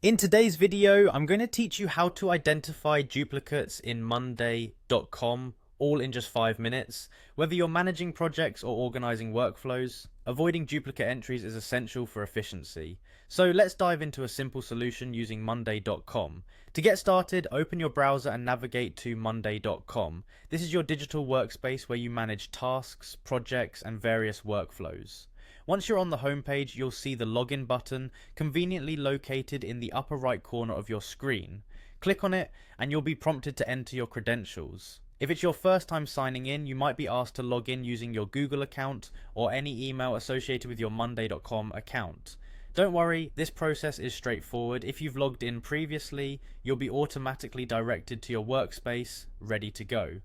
In today's video, I'm going to teach you how to identify duplicates in Monday.com, all in just 5 minutes. Whether you're managing projects or organizing workflows, avoiding duplicate entries is essential for efficiency. So let's dive into a simple solution using Monday.com. To get started, open your browser and navigate to Monday.com. This is your digital workspace where you manage tasks, projects, and various workflows. Once you're on the homepage, you'll see the login button conveniently located in the upper right corner of your screen. Click on it and you'll be prompted to enter your credentials. If it's your first time signing in, you might be asked to log in using your Google account or any email associated with your Monday.com account. Don't worry, this process is straightforward. If you've logged in previously, you'll be automatically directed to your workspace, ready to go.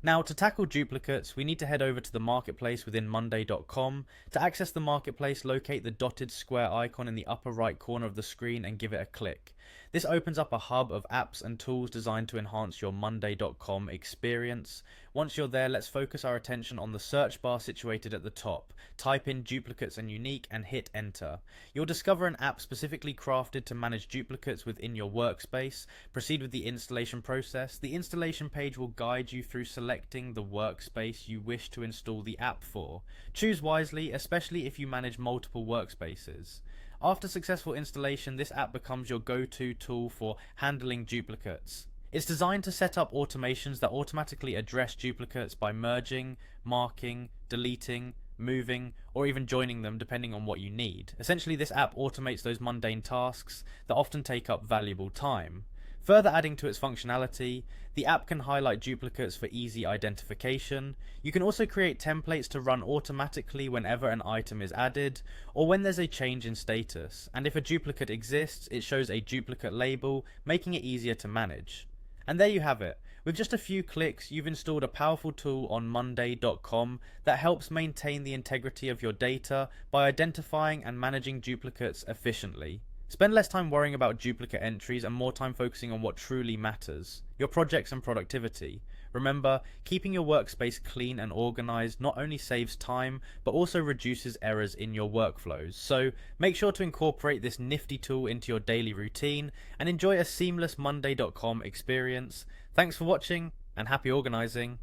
Now, to tackle duplicates, we need to head over to the marketplace within Monday.com. To access the marketplace, locate the dotted square icon in the upper right corner of the screen and give it a click. This opens up a hub of apps and tools designed to enhance your Monday.com experience. Once you're there, let's focus our attention on the search bar situated at the top. Type in duplicates and unique and hit enter. You'll discover an app specifically crafted to manage duplicates within your workspace. Proceed with the installation process. The installation page will guide you through selecting the workspace you wish to install the app for. Choose wisely, especially if you manage multiple workspaces. After successful installation, this app becomes your go-to tool for handling duplicates. It's designed to set up automations that automatically address duplicates by merging, marking, deleting, moving, or even joining them depending on what you need. Essentially, this app automates those mundane tasks that often take up valuable time. Further adding to its functionality, the app can highlight duplicates for easy identification. You can also create templates to run automatically whenever an item is added, or when there's a change in status, and if a duplicate exists, it shows a duplicate label, making it easier to manage. And there you have it. With just a few clicks, you've installed a powerful tool on Monday.com that helps maintain the integrity of your data by identifying and managing duplicates efficiently. Spend less time worrying about duplicate entries and more time focusing on what truly matters, your projects and productivity. Remember, keeping your workspace clean and organized not only saves time, but also reduces errors in your workflows. So make sure to incorporate this nifty tool into your daily routine and enjoy a seamless Monday.com experience. Thanks for watching and happy organizing.